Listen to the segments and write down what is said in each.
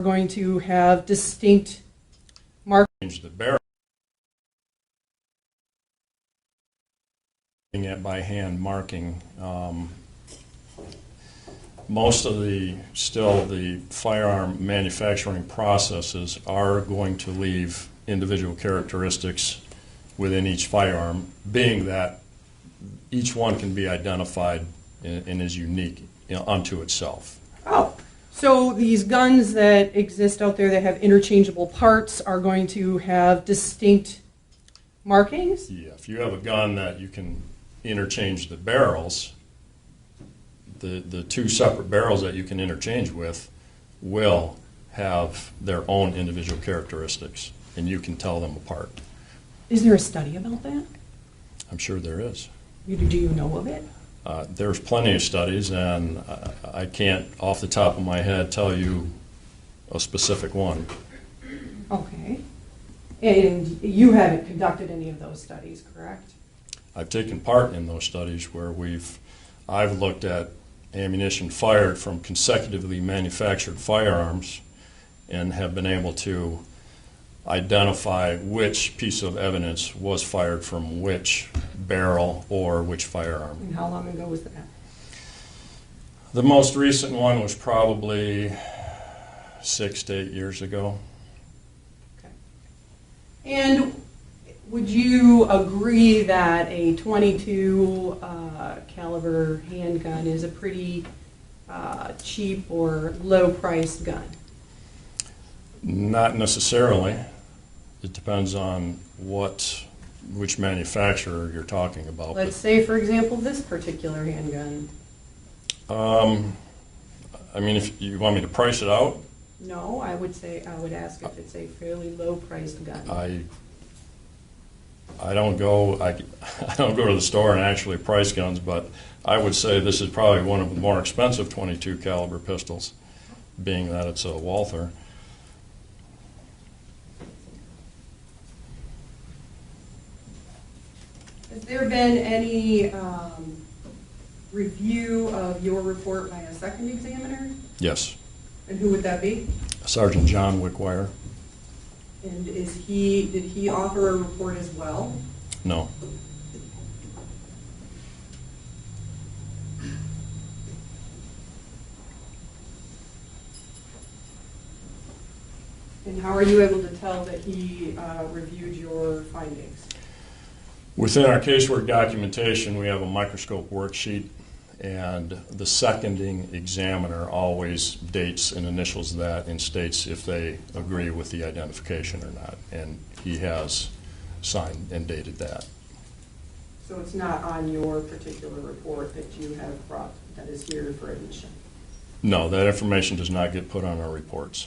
going to have distinct markings. Change the barrel by hand marking. Most of the firearm manufacturing processes are going to leave individual characteristics within each firearm, being that each one can be identified and is unique unto itself. Oh, so these guns that exist out there that have interchangeable parts are going to have distinct markings? Yeah, if you have a gun that you can interchange the barrels, the two separate barrels that you can interchange with will have their own individual characteristics, and you can tell them apart. Is there a study about that? I'm sure there is. Do you know of it? There's plenty of studies, and I can't, off the top of my head, tell you a specific one. Okay. And you haven't conducted any of those studies, correct? I've taken part in those studies where I've looked at ammunition fired from consecutively manufactured firearms and have been able to identify which piece of evidence was fired from which barrel or which firearm. And how long ago was that? The most recent one was probably 6 to 8 years ago. Okay. And would you agree that a .22 caliber handgun is a pretty cheap or low-priced gun? Not necessarily. It depends on which manufacturer you're talking about. Let's say, for example, this particular handgun. I mean, if you want me to price it out, No, I would ask if it's a fairly low-priced gun. I don't go to the store and actually price guns, but I would say this is probably one of the more expensive .22 caliber pistols, being that it's a Walther. Has there been any review of your report by a second examiner? Yes. And who would that be? Sergeant John Wickwire. And did he offer a report as well? No. And how are you able to tell that he reviewed your findings? Within our casework documentation, we have a microscope worksheet, and the seconding examiner always dates and initials that and states if they agree with the identification or not, and he has signed and dated that. So it's not on your particular report that you have brought that is here for admission? No, that information does not get put on our reports.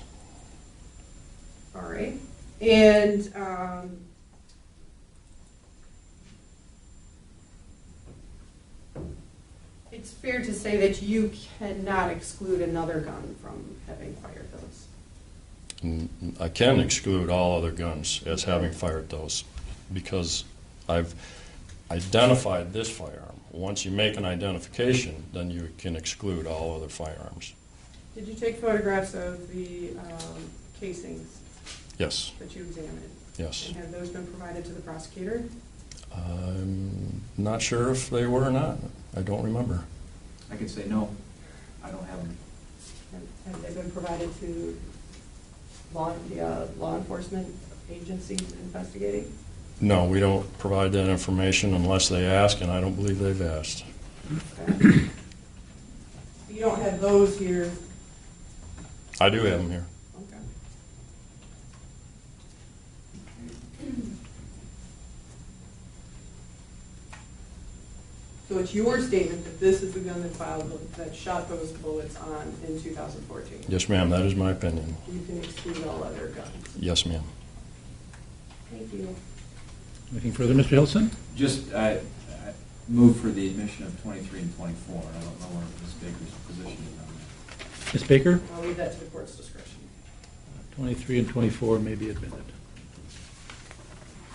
All right. And it's fair to say that you cannot exclude another gun from having fired those? I can exclude all other guns as having fired those because I've identified this firearm. Once you make an identification, then you can exclude all other firearms. Did you take photographs of the casings? Yes. That you examined? Yes. And have those been provided to the prosecutor? I'm not sure if they were or not. I don't remember. I can say no. I don't have them. Have they been provided to law enforcement agencies investigating? No, we don't provide that information unless they ask, and I don't believe they've asked. Okay. You don't have those here? I do have them here. Okay. So it's your statement that this is the gun that shot those bullets on in 2014? Yes, ma'am, that is my opinion. You can exclude all other guns? Yes, ma'am. Thank you. Anything further, Mr. Hilson? Just I move for the admission of 23 and 24. I don't know what Ms. Baker's position is on that. Ms. Baker? I'll leave that to the court's discretion. 23 and 24 may be admitted.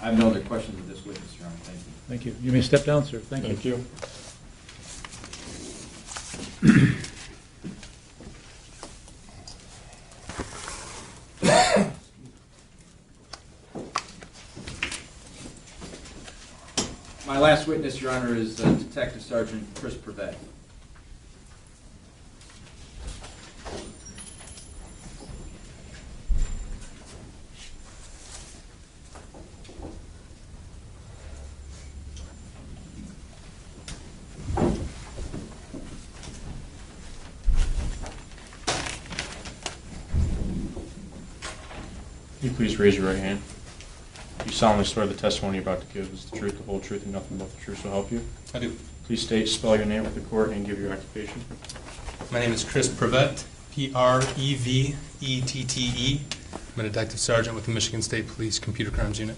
I have no other questions of this witness, Your Honor. Thank you. Thank you. You may step down, sir. Thank you. Thank you. My last witness, Your Honor, is Detective Sergeant Chris Prevet. Will you please raise your right hand? You solemnly swear the testimony you're about to give is the truth, the whole truth, and nothing but the truth, so help you? I do. Please spell your name with the court, and give your occupation. My name is Chris Prevet, Prevettete. I'm a detective sergeant with the Michigan State Police Computer Crimes Unit.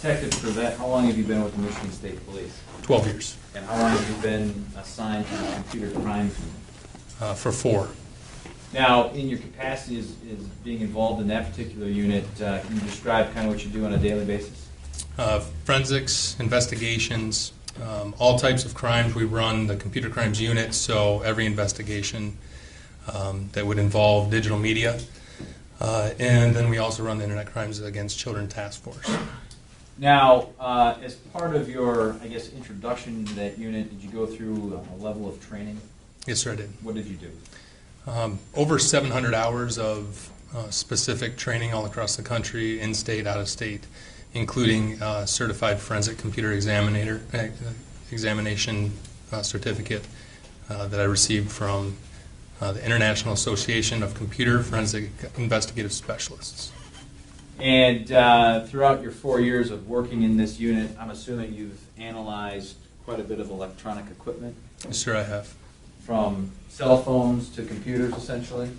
Detective Prevet, how long have you been with the Michigan State Police? 12 years. And how long have you been assigned to the computer crimes unit? For 4. Now, in your capacity as being involved in that particular unit, can you describe kind of what you do on a daily basis? Forensics, investigations, all types of crimes. We run the computer crimes unit, so every investigation that would involve digital media. And then we also run the Internet Crimes Against Children Task Force. Now, as part of your, I guess, introduction to that unit, did you go through a level of training? Yes, sir, I did. What did you do? Over 700 hours of specific training all across the country, in-state, out-of-state, including certified forensic computer examination certificate that I received from the International Association of Computer Forensic Investigative Specialists. And throughout your 4 years of working in this unit, I'm assuming you've analyzed quite a bit of electronic equipment? Yes, sir, I have. From cell phones to computers, essentially?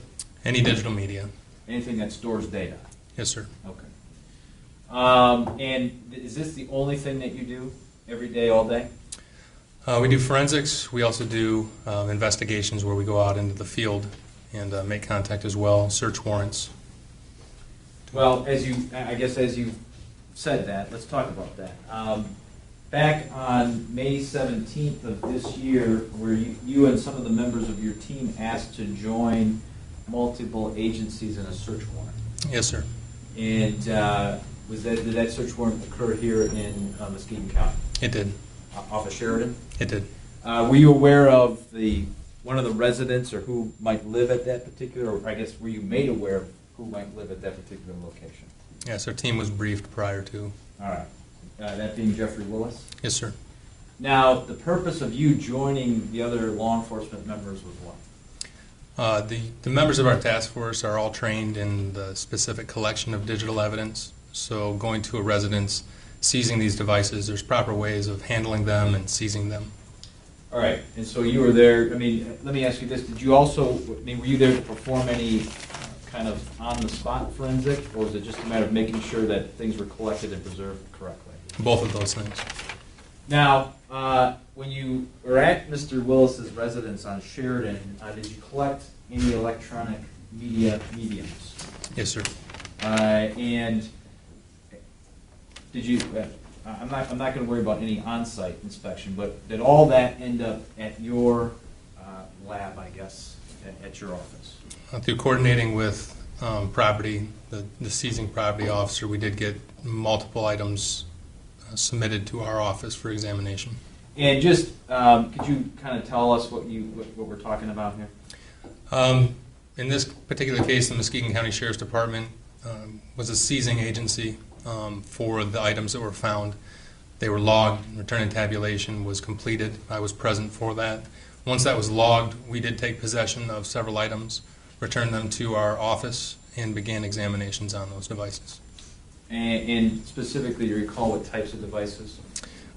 Any digital media. Anything that stores data? Yes, sir. Okay. And is this the only thing that you do every day, all day? We do forensics. We also do investigations where we go out into the field and make contact as well, search warrants. Well, I guess as you said that, let's talk about that. Back on May 17th of this year, were you and some of the members of your team asked to join multiple agencies in a search warrant? Yes, sir. And did that search warrant occur here in Muskegon County? It did. Off of Sheridan? It did. Were you aware of one of the residents or who might live at that particular, or I guess were you made aware of who might live at that particular location? Yes, our team was briefed prior to. All right. That being Jeffrey Willis? Yes, sir. Now, the purpose of you joining the other law enforcement members was what? The members of our task force are all trained in the specific collection of digital evidence. So going to a residence, seizing these devices, there's proper ways of handling them and seizing them. All right. And so you were there. I mean, let me ask you this. Did you also, were you there to perform any kind of on-the-spot forensic, or was it just a matter of making sure that things were collected and preserved correctly? Both of those things. Now, when you were at Mr. Willis's residence on Sheridan, did you collect any electronic mediums? Yes, sir. And did you? I'm not going to worry about any on-site inspection, but did all that end up at your lab, I guess, at your office? Through coordinating with property, the seizing property officer, we did get multiple items submitted to our office for examination. And just could you kind of tell us what we're talking about here? In this particular case, the Muskegon County Sheriff's Department was a seizing agency for the items that were found. They were logged, return and tabulation was completed. I was present for that. Once that was logged, we did take possession of several items, returned them to our office, and began examinations on those devices. And specifically, do you recall what types of devices?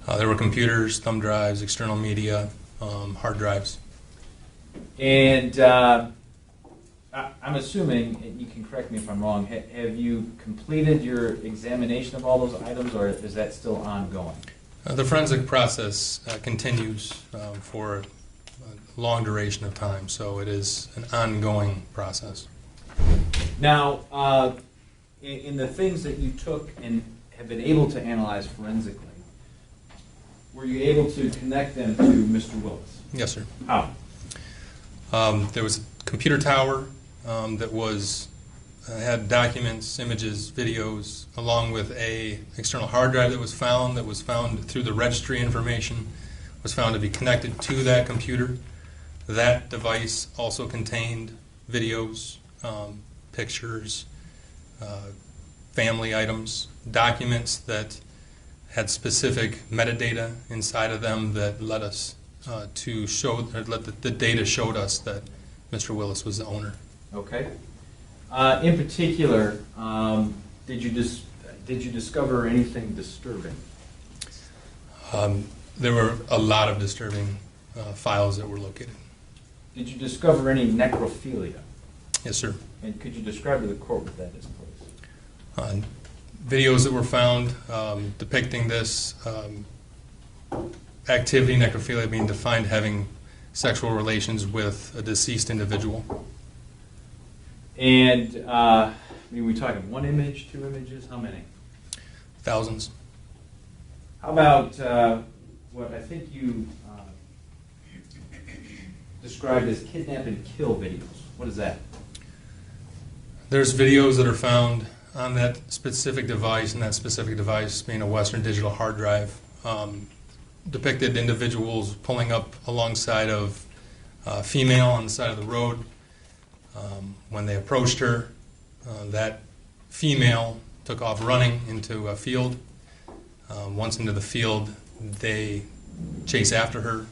There were computers, thumb drives, external media, hard drives. And I'm assuming, and you can correct me if I'm wrong, have you completed your examination of all those items, or is that still ongoing? The forensic process continues for a long duration of time, so it is an ongoing process. Now, in the things that you took and have been able to analyze forensically, were you able to connect them to Mr. Willis? Yes, sir. How? There was a computer tower that was had documents, images, videos, along with a external hard drive that was found through the registry information, was found to be connected to that computer. That device also contained videos, pictures, family items, documents that had specific metadata inside of them that led us to show, or the data showed us that Mr. Willis was the owner. Okay. In particular, did you discover anything disturbing? There were a lot of disturbing files that were located. Did you discover any necrophilia? Yes, sir. And could you describe to the court what that is, please? Videos that were found depicting this activity, necrophilia, being defined having sexual relations with a deceased individual. And I mean, we talking one image, two images, how many? Thousands. How about what I think you described as kidnap and kill videos? What is that? There's videos that are found on that specific device, and that specific device being a Western Digital hard drive, depicted individuals pulling up alongside of a female on the side of the road. When they approached her, that female took off running into a field. Once into the field, they chase after her,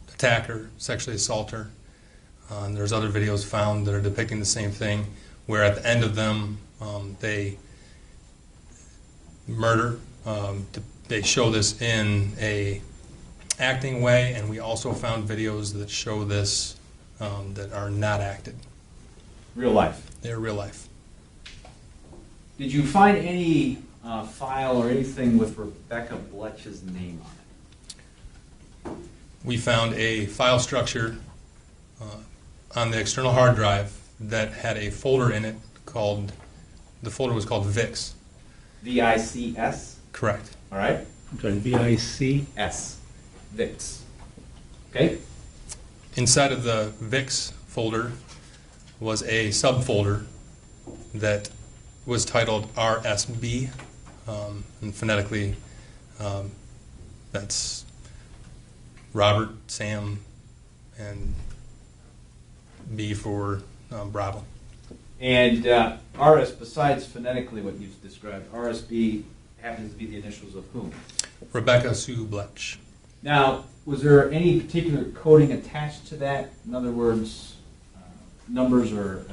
attack her, sexually assault her. There's other videos found that are depicting the same thing, where at the end of them, they murder. They show this in a acting way, and we also found videos that show this that are not acted. Real life. They're real life. Did you find any file or anything with Rebekah Bletsch's name on it? We found a file structure on the external hard drive that had a folder in it called, the folder was called VIX. V-I-C-S? Correct. All right. I'm sorry, VIC? S. VIX. Okay. Inside of the VIX folder was a subfolder that was titled RSB, and phonetically that's Robert, Sam, and B for Bravo. And RS, besides phonetically what you've described, RSB happens to be the initials of whom? Rebekah Sue Bletsch. Now, was there any particular coding attached to that? In other words, numbers or,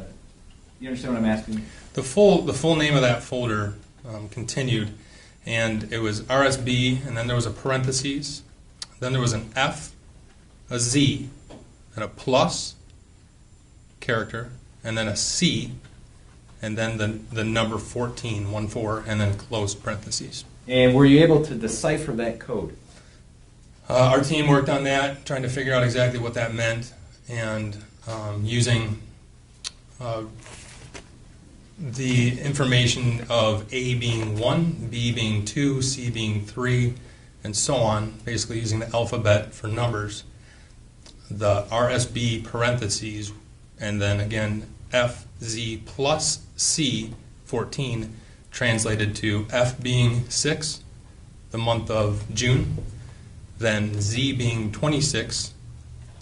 you understand what I'm asking? The full name of that folder continued, and it was RSB, and then there was a parentheses, then there was an F, a Z, and a plus character, and then a C, and then the number 14, 14, and then closed parentheses. And were you able to decipher that code? Our team worked on that, trying to figure out exactly what that meant, and using the information of A being 1, B being 2, C being 3, and so on, basically using the alphabet for numbers, the RSB parentheses, and then again F, Z plus C, 14, translated to F being 6, the month of June, then Z being 26,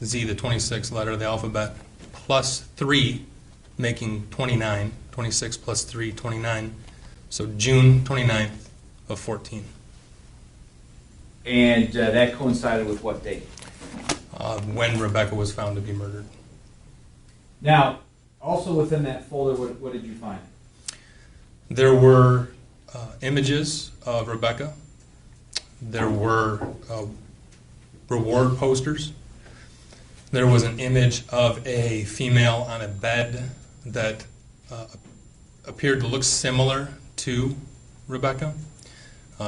Z the 26th letter of the alphabet, plus 3, making 29, 26 plus 3, 29, so June 29th of 14. And that coincided with what date? When Rebekah was found to be murdered. Now, also within that folder, what did you find? There were images of Rebekah. There were reward posters. There was an image of a female on a bed that appeared to look similar to Rebekah.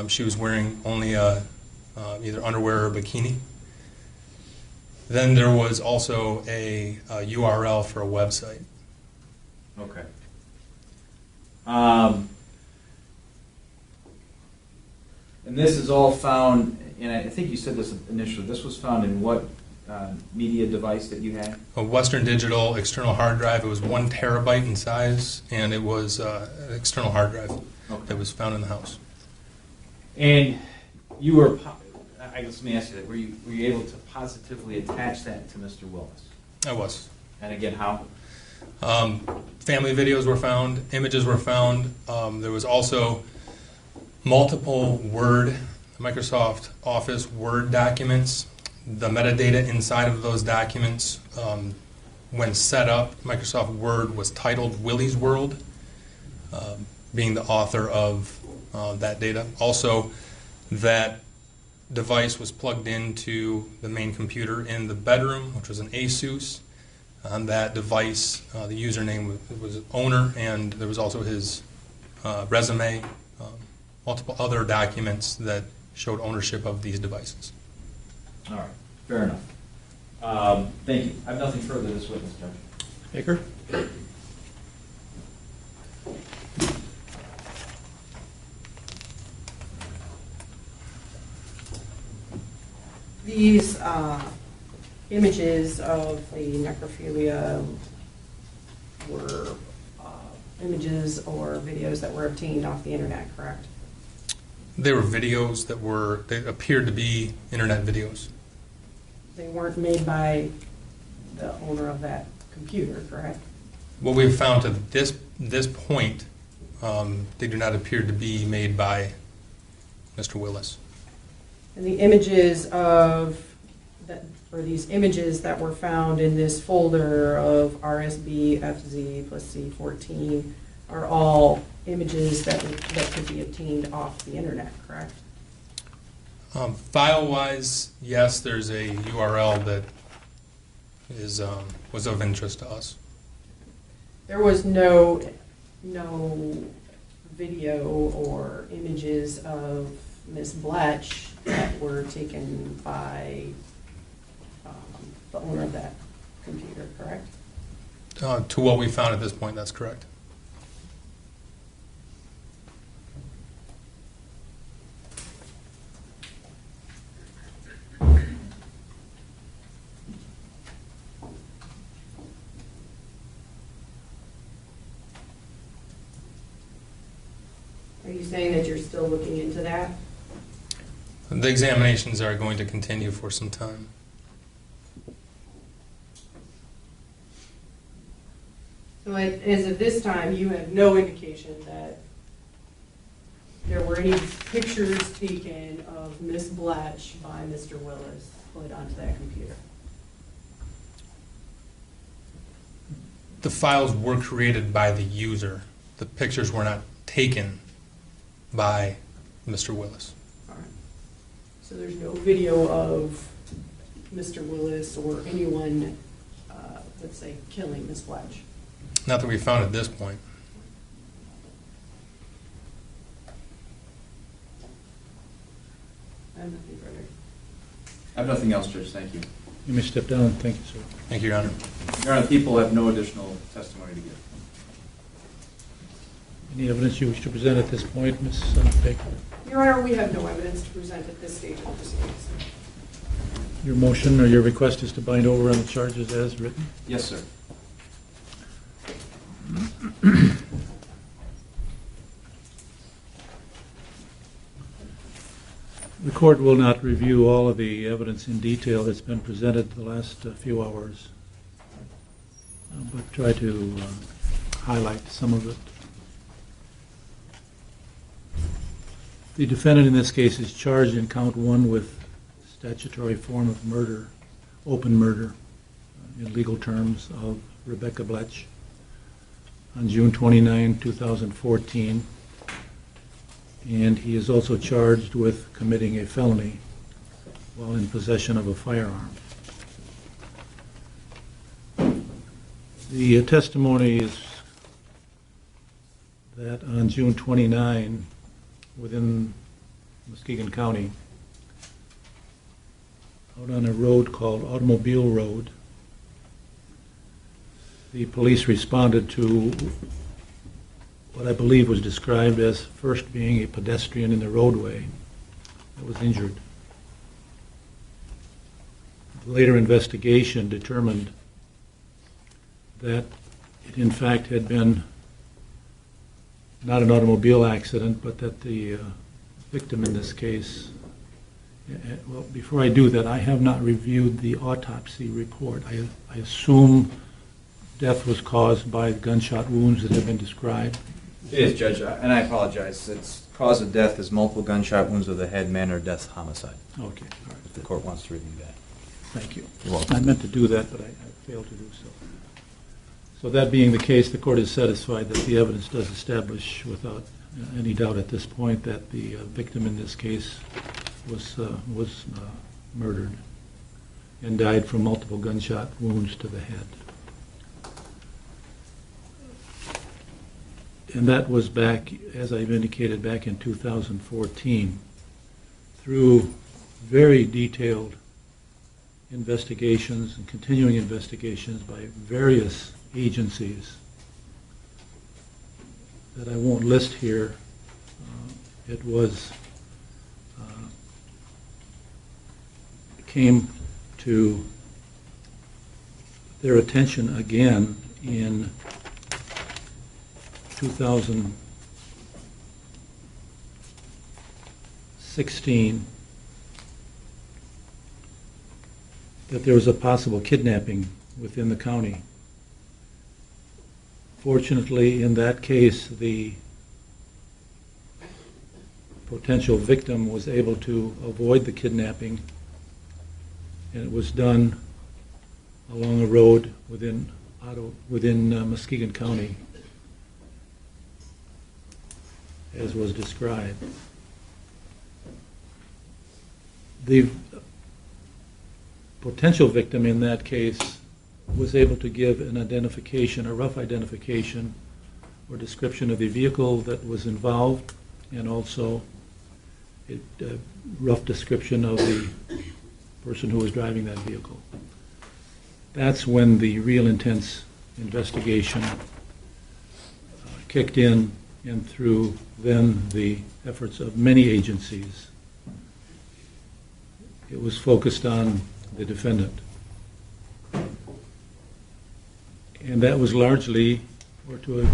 She was wearing only either underwear or bikini. Then there was also a URL for a website. Okay. And this is all found, and I think you said this initially, this was found in what media device that you had? A Western Digital external hard drive. It was 1 terabyte in size, and it was an external hard drive that was found in the house. And you were, I guess let me ask you that, were you able to positively attach that to Mr. Willis? I was. And again, how? Family videos were found, images were found. There was also multiple Microsoft Office Word documents. The metadata inside of those documents, when set up, Microsoft Word was titled Willis World, being the author of that data. Also, that device was plugged into the main computer in the bedroom, which was an Asus. On that device, the username was owner, and there was also his resume, multiple other documents that showed ownership of these devices. All right, fair enough. Thank you. I have nothing further to this witness, Judge. Baker? These images of the necrophilia were images or videos that were obtained off the internet, correct? They were videos they appeared to be internet videos. They weren't made by the owner of that computer, correct? What we've found to this point, they do not appear to be made by Mr. Willis. And the images these images that were found in this folder of RSB, FZ plus C14 are all images that could be obtained off the internet, correct? File-wise, yes, there's a URL that was of interest to us. There was no video or images of Ms. Bletsch that were taken by the owner of that computer, correct? To what we found at this point, that's correct. Are you saying that you're still looking into that? The examinations are going to continue for some time. So as of this time, you have no indication that there were any pictures taken of Ms. Bletsch by Mr. Willis put onto that computer? The files were created by the user. The pictures were not taken by Mr. Willis. All right. So there's no video of Mr. Willis or anyone, let's say, killing Ms. Bletsch? Not that we found at this point. I have nothing further. I have nothing else, Judge. Thank you. You may step down. Thank you, sir. Thank you, Your Honor. Your Honor, people have no additional testimony to give. Any evidence you wish to present at this point, Ms. Baker? Your Honor, we have no evidence to present at this stage of the proceedings. Your motion or your request is to bind over on the charges as written? Yes, sir. The court will not review all of the evidence in detail that's been presented the last few hours, but try to highlight some of it. The defendant in this case is charged in count 1 with statutory form of murder, open murder, in legal terms, of Rebekah Bletsch on June 29, 2014. And he is also charged with committing a felony while in possession of a firearm. The testimony is that on June 29, within Muskegon County, out on a road called Automobile Road, the police responded to what I believe was described as first being a pedestrian in the roadway that was injured. later investigation determined that it in fact had been not an automobile accident, but that the victim in this case, well, before I do that, I have not reviewed the autopsy report. I assume death was caused by gunshot wounds that have been described. It is, Judge, and I apologize. Its cause of death is multiple gunshot wounds of the head, manner of death, homicide. Okay, all right. If the court wants to review that. Thank you. You're welcome. I meant to do that, but I failed to do so. So that being the case, the court is satisfied that the evidence does establish without any doubt at this point that the victim in this case was murdered and died from multiple gunshot wounds to the head. And that was back, as I've indicated, back in 2014. Through very detailed investigations and continuing investigations by various agencies that I won't list here, it came to their attention again in 2016 that there was a possible kidnapping within the county. Fortunately, in that case, the potential victim was able to avoid the kidnapping, and it was done along a road within Muskegon County, as was described. The potential victim in that case was able to give an identification, a rough identification or description of the vehicle that was involved, and also a rough description of the person who was driving that vehicle. That's when the real intense investigation kicked in, and through then the efforts of many agencies, it was focused on the defendant. And that was largely, or to a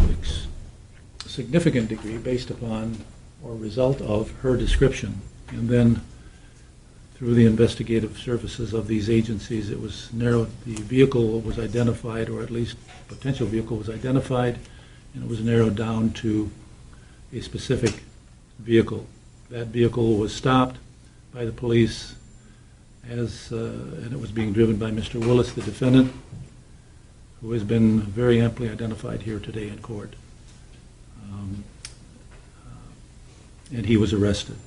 significant degree, based upon or result of her description. And then through the investigative services of these agencies, it was narrowed, the vehicle was identified, or at least potential vehicle was identified, and it was narrowed down to a specific vehicle. That vehicle was stopped by the police and it was being driven by Mr. Willis, the defendant, who has been very amply identified here today in court. And he was arrested.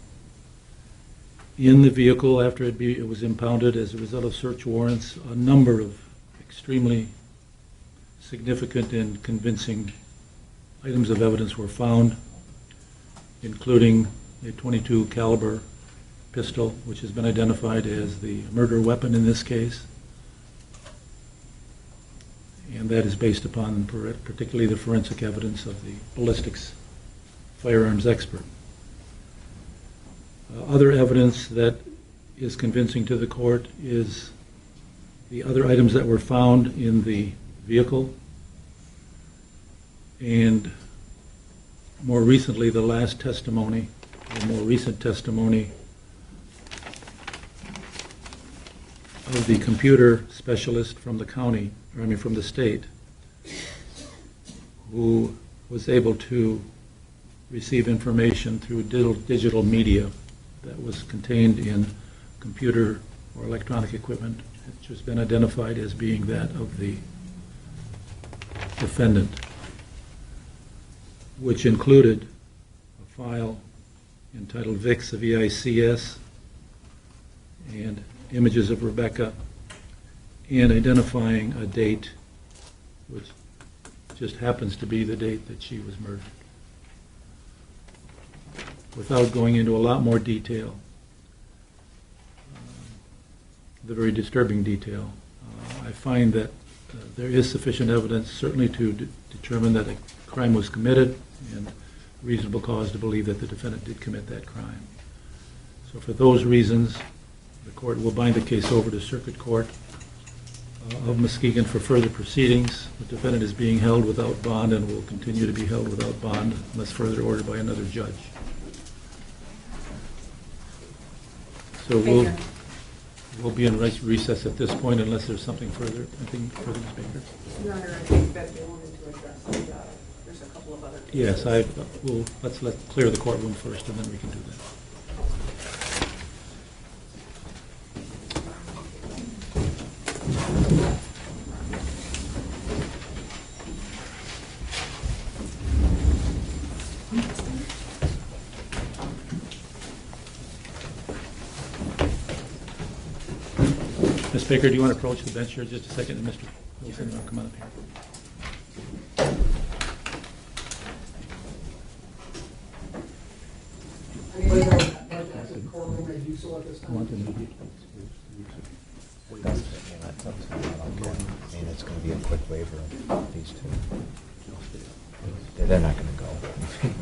In the vehicle, after it was impounded as a result of search warrants, a number of extremely significant and convincing items of evidence were found, including a .22 caliber pistol, which has been identified as the murder weapon in this case. And that is based upon particularly the forensic evidence of the ballistics firearms expert. Other evidence that is convincing to the court is the other items that were found in the vehicle, and more recently the last testimony, or more recent testimony of the computer specialist from the county, or I mean from the state, who was able to receive information through digital media that was contained in computer or electronic equipment, which has been identified as being that of the defendant, which included a file entitled VICS, VICS, and images of Rebekah, and identifying a date which just happens to be the date that she was murdered. Without going into a lot more detail, the very disturbing detail, I find that there is sufficient evidence certainly to determine that a crime was committed and reasonable cause to believe that the defendant did commit that crime. So for those reasons, The court will bind the case over to Circuit Court of Muskegon for further proceedings. The defendant is being held without bond and will continue to be held without bond unless further ordered by another judge. So we'll be in recess at this point unless there's something further. Anything further, Ms. Baker? Your Honor, I think that they wanted to address there's a couple of other cases. Yes, let's clear the courtroom first and then we can do that. Ms. Baker, do you want to approach the bench here just a second? And Mr. Wilson, come on up here. It's going to be a quick waiver of these two. They're not going to go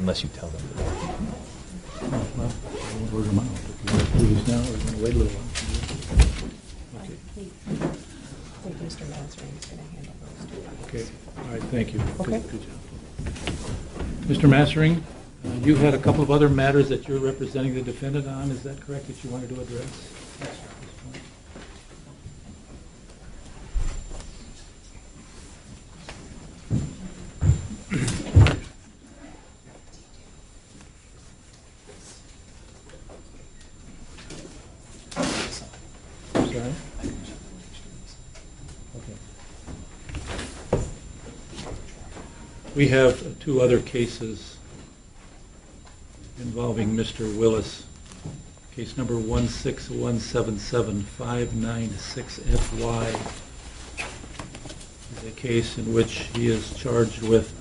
unless you tell them. Oh, well, we'll order them out. If you want to do these now, or you want to wait a little while. Okay. I think Mr. Mansering is going to handle those two. Okay. All right. Thank you. Okay. Good job. Mr. Massering, you had a couple of other matters that you're representing the defendant on. Is that correct that you wanted to address? Yes, sir. Sorry? Okay. We have two other cases involving Mr. Willis. Case number 16177-596FY is a case in which he is charged with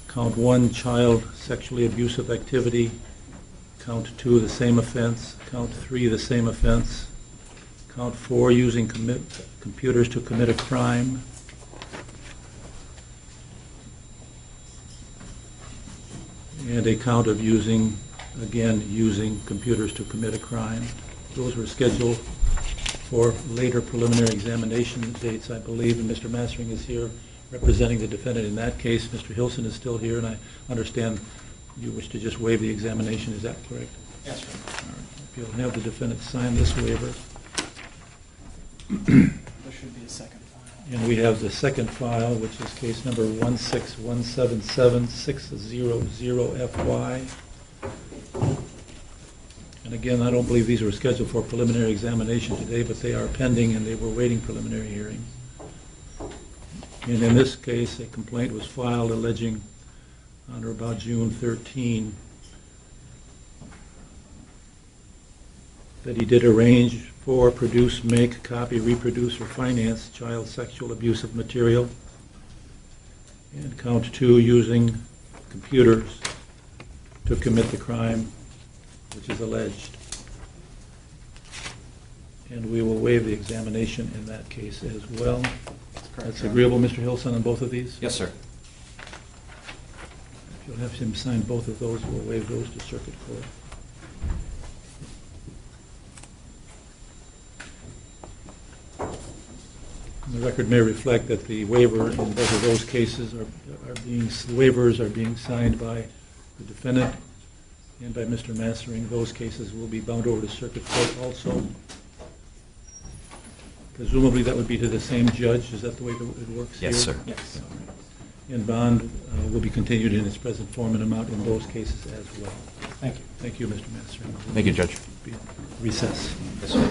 count 1, child sexually abusive activity, count 2, the same offense, count 3, the same offense, count 4, using computers to commit a crime, and a count of using computers to commit a crime. Those were scheduled for later preliminary examination dates, I believe, and Mr. Massering is here representing the defendant in that case. Mr. Hilson is still here, and I understand you wish to just waive the examination. Is that correct? Yes, sir. All right. If you'll have the defendant sign this waiver. There should be a second file. And we have the second file, which is case number 16177-600FY. And again, I don't believe these were scheduled for preliminary examination today, but they are pending and they were waiting preliminary hearing. And in this case, a complaint was filed alleging on or about June 13 that he did arrange for, produce, make, copy, reproduce, or finance child sexual abusive material. And count 2, using computers to commit the crime which is alleged. And we will waive the examination in that case as well. That's agreeable, Mr. Hilson, on both of these? Yes, sir. If you'll have him sign both of those, we'll waive those to circuit court. And the record may reflect that the waiver in both of those cases waivers are being signed by the defendant and by Mr. Massering. Those cases will be bound over to circuit court also. Presumably that would be to the same judge. Is that the way that it works here? Yes, sir. Yes. And bond will be continued in its present form and amount in those cases as well. Thank you. Thank you, Mr. Massering. Thank you, Judge. Be recess. Yes, sir.